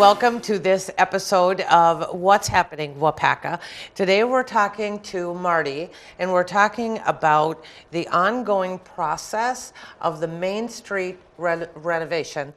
welcome to this episode of What's Happening Waupaca. Today we're talking to Marty, and we're talking about the ongoing process of the Main Street renovation,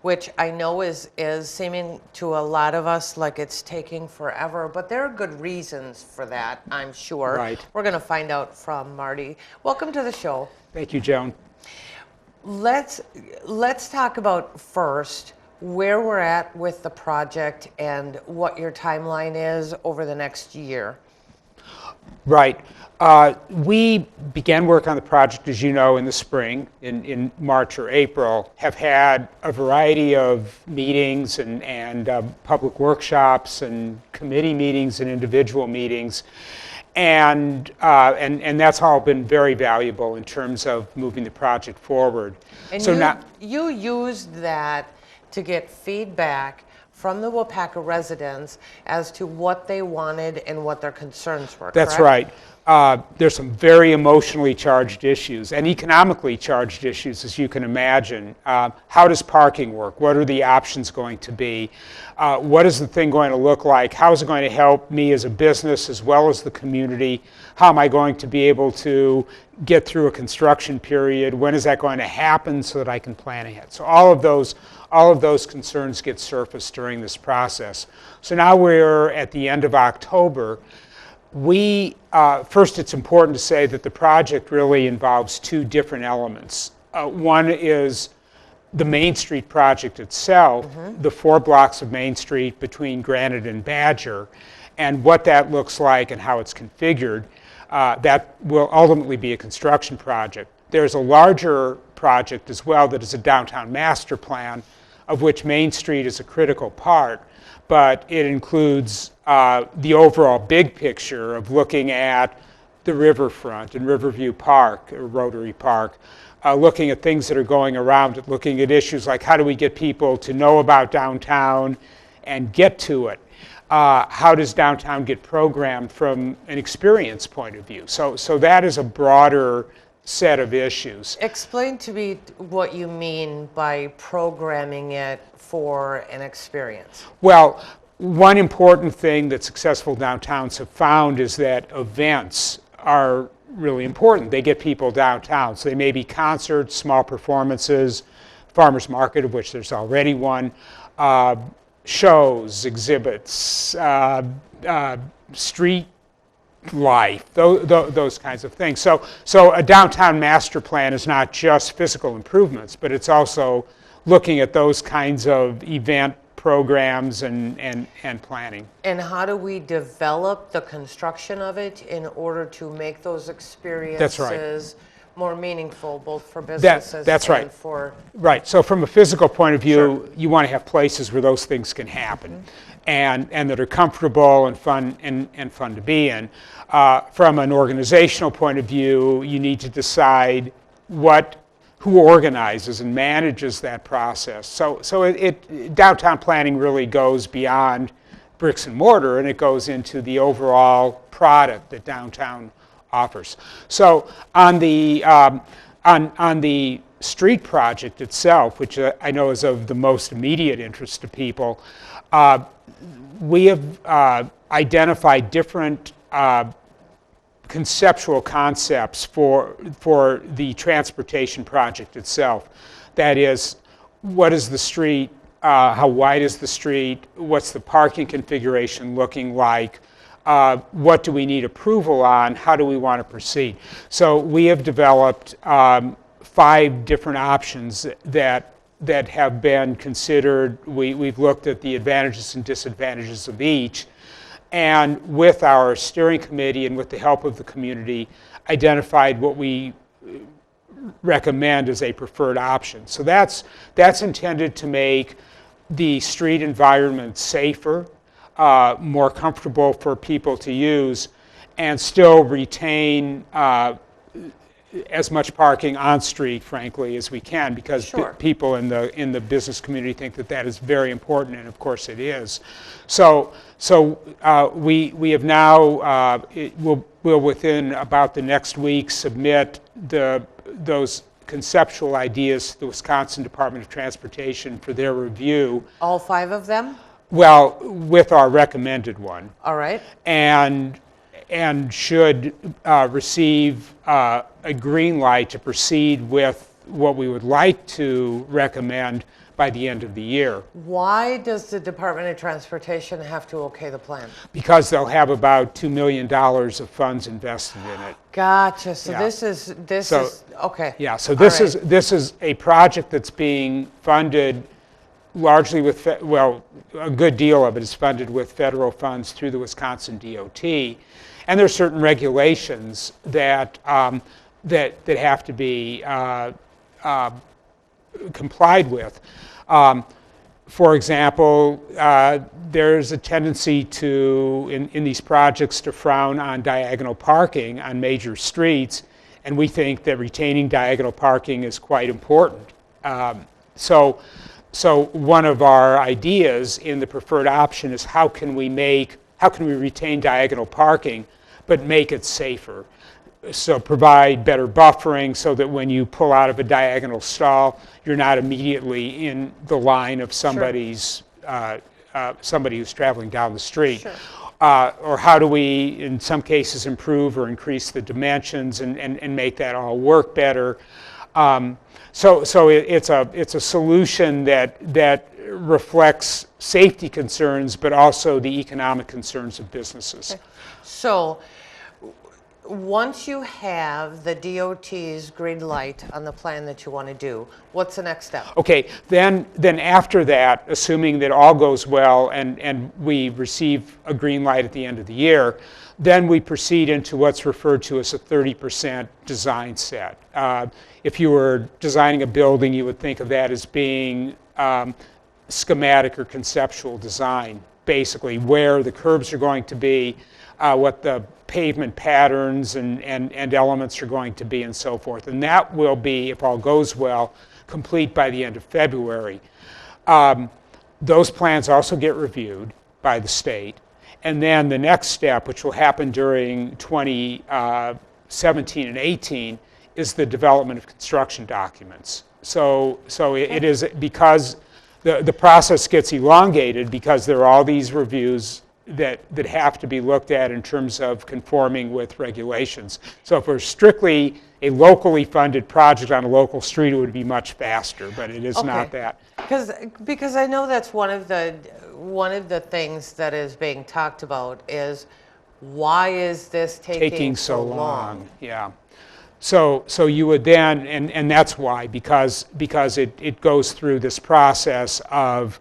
which I know is seeming to a lot of us like it's taking forever, but there are good reasons for that, I'm sure. Right. We're going to find out from Marty. Welcome to the show. Thank you, Joan. Let's talk about first where we're at with the project and what your timeline is over the next year. Right. We began work on the project, as you know, in the spring, in March or April, have had a variety of meetings and public workshops and committee meetings and individual meetings. And that's all been very valuable in terms of moving the project forward. And so you used that to get feedback from the Waupaca residents as to what they wanted and what their concerns were. That's correct? right. There's some very emotionally charged issues and economically charged issues, as you can imagine. How does parking work? What are the options going to be? What is the thing going to look like? How is it going to help me as a business as well as the community? How am I going to be able to get through a construction period? When is that going to happen so that I can plan ahead? So all of those concerns get surfaced during this process. So now we're at the end of October. First, it's important to say that the project really involves two different elements. One is the Main Street project itself, the 4 blocks of Main Street between Granite and Badger, and what that looks like and how it's configured. That will ultimately be a construction project. There's a larger project as well that is a downtown master plan, of which Main Street is a critical part, but it includes the overall big picture of looking at the riverfront and Riverview Park, or Rotary Park, looking at things that are going around it, looking at issues like how do we get people to know about downtown and get to it? How does downtown get programmed from an experience point of view? So that is a broader set of issues. Explain to me what you mean by programming it for an experience. Well, one important thing that successful downtowns have found is that events are really important. They get people downtown. So they may be concerts, small performances, farmers market, of which there's already one, shows, exhibits, street life, those kinds of things. So a downtown master plan is not just physical improvements, but it's also looking at those kinds of event programs and planning. And how do we develop the construction of it in order to make those experiences more meaningful, both for businesses and for... Right. So from a physical point of view, you want to have places where those things can happen and that are comfortable and fun and fun to be in. From an organizational point of view, you need to decide who organizes and manages that process. So downtown planning really goes beyond bricks and mortar, and it goes into the overall product that downtown offers. So on the street project itself, which I know is of the most immediate interest to people, we have identified different conceptual concepts for the transportation project itself. That is, what is the street? How wide is the street? What's the parking configuration looking like? What do we need approval on? How do we want to proceed? So we have developed 5 different options that have been considered. We've looked at the advantages and disadvantages of each, and with our steering committee and with the help of the community, identified what we recommend as a preferred option. So that's intended to make the street environment safer, more comfortable for people to use, and still retain as much parking on street, frankly, as we can, because people in the business community think that is very important, and of course it is. So we have now we'll within about the next week submit those conceptual ideas to the Wisconsin Department of Transportation for their review. All 5 of them? Well, with our recommended one, All right. and should receive a green light to proceed with what we would like to recommend by the end of the year. Why does the Department of Transportation have to okay the plan? Because they'll have about $2 million of funds invested in it. Gotcha. So Yeah. this is okay. Yeah, so All this right. this is a project that's being funded largely with, well, a good deal of it is funded with federal funds through the Wisconsin DOT. And there are certain regulations that, that have to be complied with. For example, there's a tendency to, in these projects, to frown on diagonal parking on major streets, and we think that retaining diagonal parking is quite important. So one of our ideas in the preferred option is how can we retain diagonal parking, but make it safer? So provide better buffering so that when you pull out of a diagonal stall, you're not immediately in the line of somebody's somebody who's traveling down the street. Sure. Or how do we, in some cases, improve or increase the dimensions and make that all work better? So it's a solution that reflects safety concerns, but also the economic concerns of businesses. Okay. So once you have the DOT's green light on the plan that you want to do, what's the next step? Okay, then after that, assuming that all goes well and we receive a green light at the end of the year, then we proceed into what's referred to as a 30% design set. If you were designing a building, you would think of that as being schematic or conceptual design, basically where the curbs are going to be, what the pavement patterns and elements are going to be, and so forth. And that will be, if all goes well, complete by the end of February. Those plans also get reviewed by the state. And then the next step, which will happen during 2017 and 18, is the development of construction documents. So it is, because the process gets elongated because there are all these reviews that have to be looked at in terms of conforming with regulations. So if we're strictly a locally funded project on a local street, it would be much faster, but it is not that. Because I know that's one of the things that is being talked about is, why is this taking so long? Yeah. So you would then, and that's why, because it goes through this process of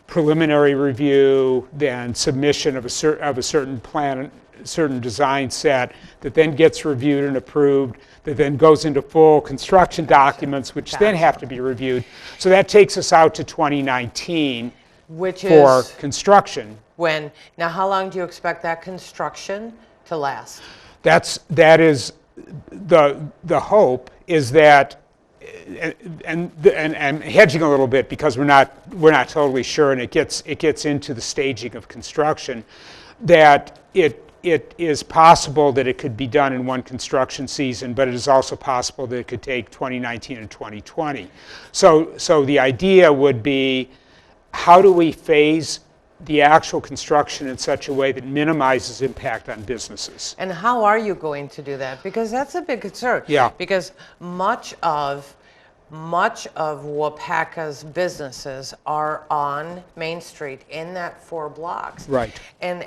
preliminary review, then submission of a certain plan, certain design set, that then gets reviewed and approved, that then goes into full construction documents, which then have to be reviewed. So that takes us out to 2019 for construction. Now how long do you expect that construction to last? That is the hope, is that, and hedging a little bit because we're not totally sure, and it gets into the staging of construction, that it is possible that it could be done in one construction season, but it is also possible that it could take 2019 and 2020. So the idea would be, how do we phase the actual construction in such a way that minimizes impact on businesses? And how are you going to do that? Because that's a big concern. Yeah. Because much of Waupaca's businesses are on Main Street in that 4 blocks. Right. And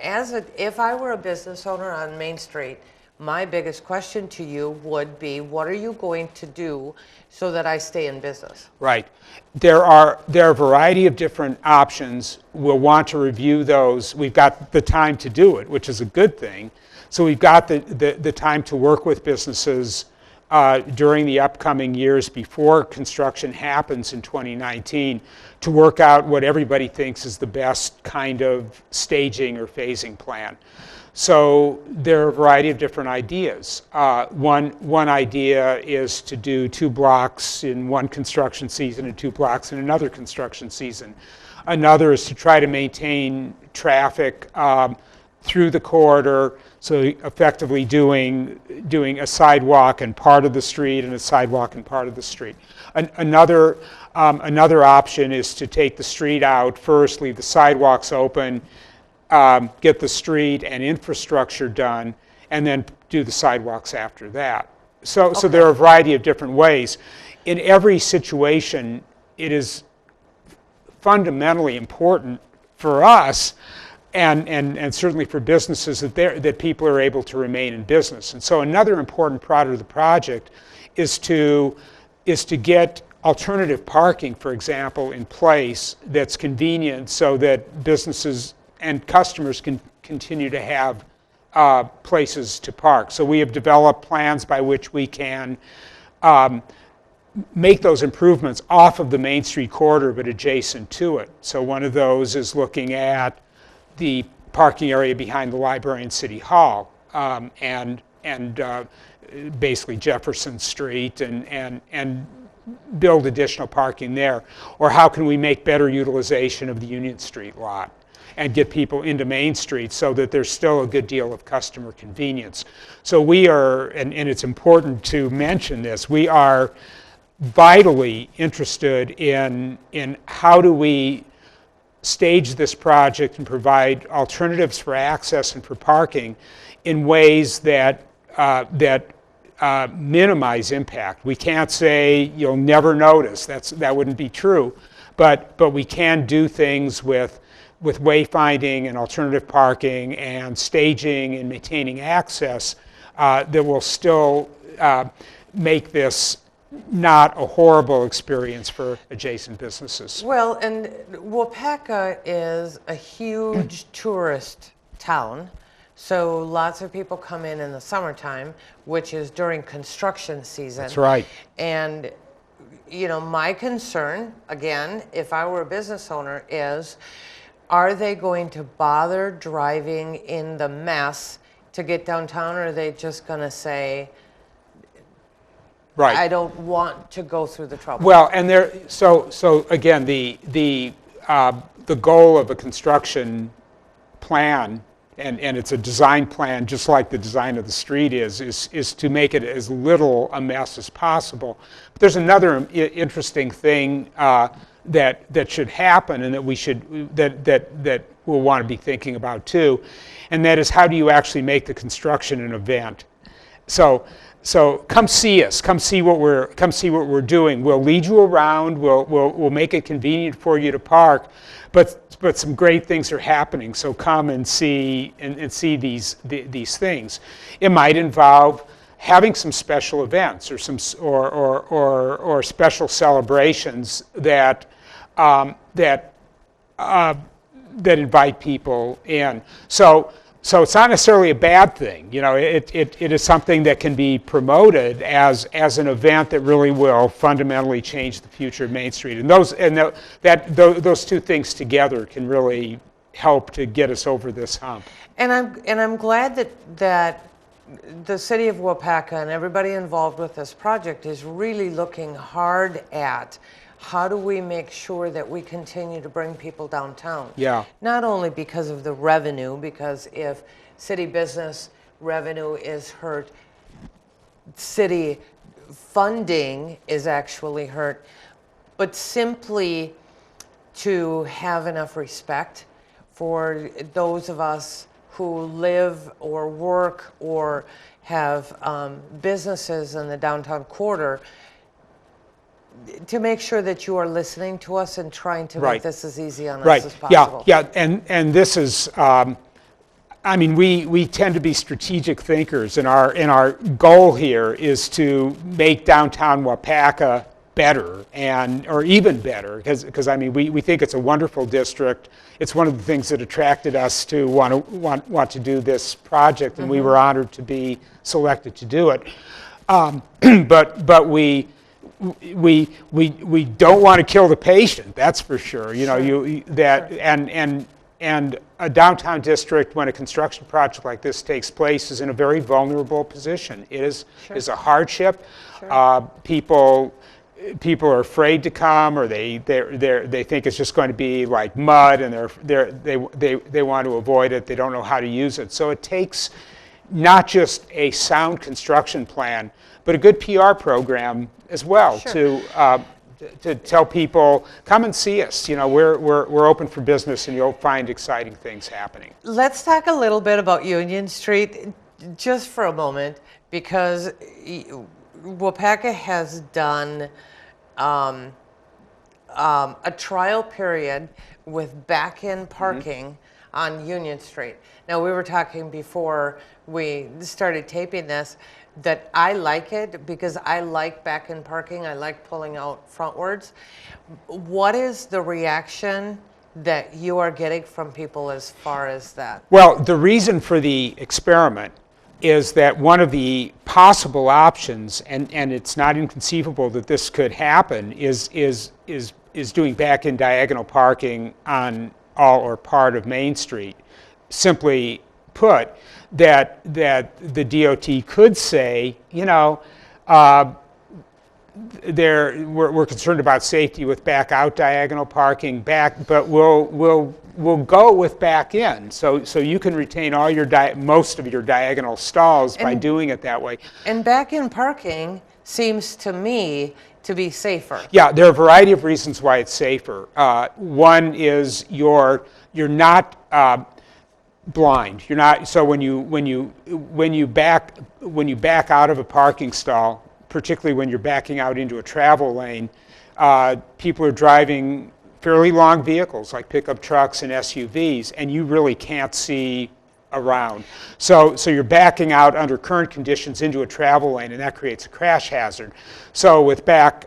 if I were a business owner on Main Street, my biggest question to you would be, what are you going to do so that I stay in business? Right. There are a variety of different options. We'll want to review those. We've got the time to do it, which is a good thing. So we've got the time to work with businesses during the upcoming years before construction happens in 2019 to work out what everybody thinks is the best kind of staging or phasing plan. So there are a variety of different ideas. One idea is to do 2 blocks in one construction season and 2 blocks in another construction season. Another is to try to maintain traffic through the corridor, so effectively doing a sidewalk and part of the street and a sidewalk and part of the street. Another option is to take the street out first, leave the sidewalks open, get the street and infrastructure done, and then do the sidewalks after that. So there are a variety of different ways. In every situation, it is fundamentally important for us and certainly for businesses that people are able to remain in business. And so another important part of the project is to get alternative parking, for example, in place that's convenient so that businesses and customers can continue to have places to park. So we have developed plans by which we can make those improvements off of the Main Street corridor but adjacent to it. So one of those is looking at the parking area behind the library and City Hall, and basically Jefferson Street, and build additional parking there. Or how can we make better utilization of the Union Street lot and get people into Main Street so that there's still a good deal of customer convenience. So we are, and it's important to mention this, we are vitally interested in how do we stage this project and provide alternatives for access and for parking in ways that minimize impact. We can't say you'll never notice. That wouldn't be true. But we can do things with wayfinding and alternative parking and staging and maintaining access that will still make this not a horrible experience for adjacent businesses. Well, and Waupaca is a huge tourist town, so lots of people come in the summertime, which is during construction season. That's right. And, you know, my concern, again, if I were a business owner, is are they going to bother driving in the mess to get downtown, or are they just going to say, right, I don't want to go through the trouble? Well, and so again, the goal of a construction plan, and it's a design plan just like the design of the street is to make it as little a mess as possible. But there's another interesting thing that should happen, and that we should that we'll want to be thinking about too, and that is, how do you actually make the construction an event? So come see us. Come see what we're doing. We'll lead you around. We'll make it convenient for you to park, but some great things are happening. So come and see these things. It might involve having some special events or some or special celebrations that invite people in. So it's not necessarily a bad thing. You know, it is something that can be promoted as an event that really will fundamentally change the future of Main Street. And those two things together can really help to get us over this hump. And I'm glad that the city of Waupaca and everybody involved with this project is really looking hard at how do we make sure that we continue to bring people downtown? Yeah. Not only because of the revenue, because if city business revenue is hurt, city funding is actually hurt, but simply to have enough respect for those of us who live or work or have businesses in the downtown quarter, to make sure that you are listening to us and trying to make this as easy on us as possible. Yeah, and this is, I mean, we tend to be strategic thinkers, and our goal here is to make downtown Waupaca better, or even better, because I mean, we think it's a wonderful district. It's one of the things that attracted us to want to do this project, and we were honored to be selected to do it. But we don't want to kill the patient. That's for sure. You know, and a downtown district, when a construction project like this takes place, is in a very vulnerable position. It is a hardship. People people are afraid to come, or they think it's just going to be like mud, and they want to avoid it. They don't know how to use it. So it takes not just a sound construction plan, but a good PR program as well. Sure. To tell people, come and see us. You know, we're open for business, and you'll find exciting things happening. Let's talk a little bit about Union Street just for a moment, because Waupaca has done a trial period with back-in parking on Union Street. Now, we were talking before we started taping this that I like it because I like back-in parking. I like pulling out frontwards. What is the reaction that you are getting from people as far as that? Well, the reason for the experiment is that one of the possible options, and it's not inconceivable that this could happen, is doing back-in diagonal parking on all or part of Main Street. Simply put, that the DOT could say, you know, we're concerned about safety with back-out diagonal parking, but we'll go with back-in, so you can retain all your most of your diagonal stalls by doing it that way. And back-in parking seems to me to be safer. Yeah, there are a variety of reasons why it's safer. One is you're not blind. You're not. So when you back out of a parking stall, particularly when you're backing out into a travel lane, people are driving fairly long vehicles like pickup trucks and SUVs, and you really can't see around. So you're backing out under current conditions into a travel lane, and that creates a crash hazard. So with back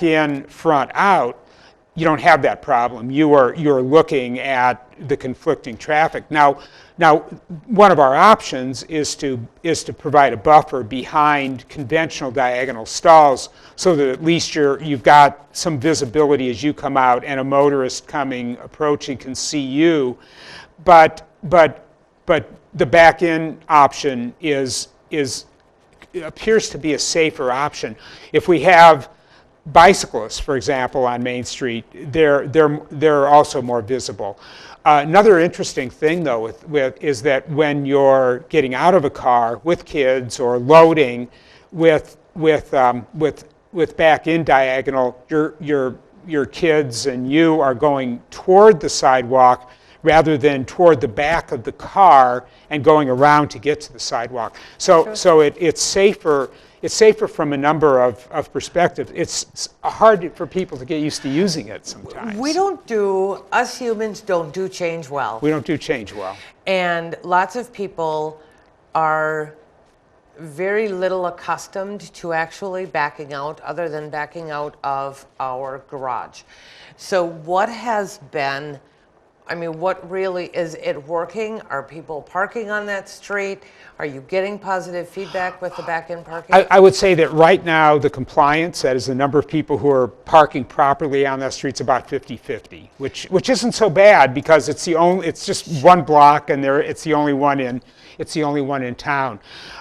in, front out, you don't have that problem. You're looking at the conflicting traffic. Now, one of our options is to provide a buffer behind conventional diagonal stalls, so that at least you've got some visibility as you come out, and a motorist approaching can see you. But the back-in option appears to be a safer option. If we have bicyclists, for example, on Main Street, they're also more visible. Another interesting thing, though, is that when you're getting out of a car with kids or loading with back-in diagonal, your kids and you are going toward the sidewalk rather than toward the back of the car and going around to get to the sidewalk. So it's safer. It's safer from a number of perspectives. It's hard for people to get used to using it sometimes. Us humans don't do change well. We don't do change well. And lots of people are very little accustomed to actually backing out, other than backing out of our garage. So what really, is it working? Are people parking on that street? Are you getting positive feedback with the back-in parking? I would say that right now the compliance, that is the number of people who are parking properly on that street, is about 50-50, which isn't so bad, because it's just one block, and it's the only one in town.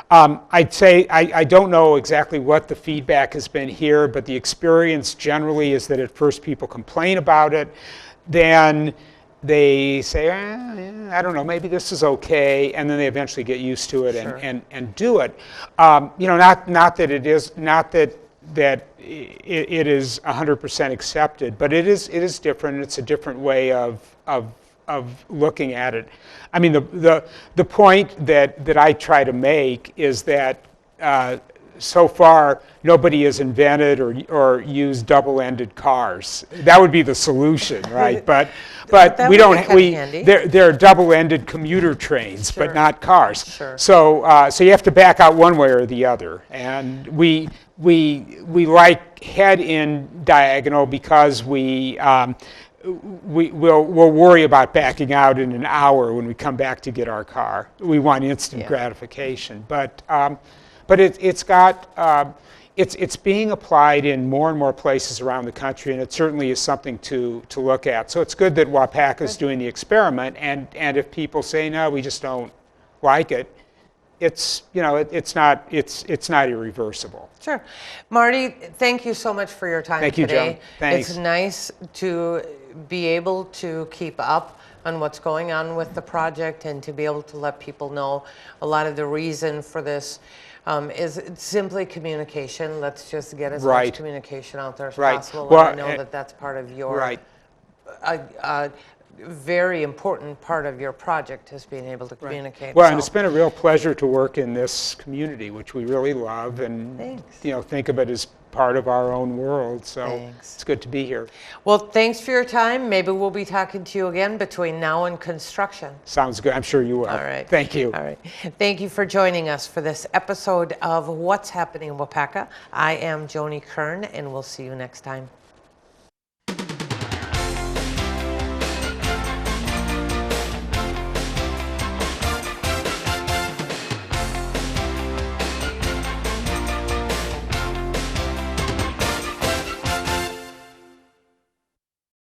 I'd say I don't know exactly what the feedback has been here, but the experience generally is that at first people complain about it, then they say, I don't know, maybe this is okay, and then they eventually get used to it. Sure. and do it. Not that it is it is 100% accepted, but it is different. It's a different way of looking at it. I mean, the point that I try to make is that so far nobody has invented or used double-ended cars. That would be the solution, right? But we don't. There are double-ended commuter trains, sure, but not cars. Sure. So you have to back out one way or the other. And we like head-in diagonal because we'll worry about backing out in an hour when we come back to get our car. We want instant gratification, but it's being applied in more and more places around the country, and it certainly is something to look at. So it's good that Waupaca is doing the experiment, and if people say, no, we just don't like it, it's it's not irreversible. Sure. Marty, thank you so much for your time Thank you, today. Joan. Thanks. It's nice to be able to keep up on what's going on with the project and to be able to let people know a lot of the reason for this is simply communication. Let's just get as Right. much communication out there as Right. possible. Well, and I know that that's part of your Right. very important part of your project is being able to communicate. Well, so. and it's been a real pleasure to work in this community, which we really love, and Thanks. think of it as part of our own world. So Thanks. it's good to be here. Well, thanks for your time. Maybe we'll be talking to you again between now and construction. Sounds good. I'm sure you will. All right. Thank you. All right. Thank you for joining us for this episode of What's Happening in Waupaca. I am Joni Kern, and we'll see you next time.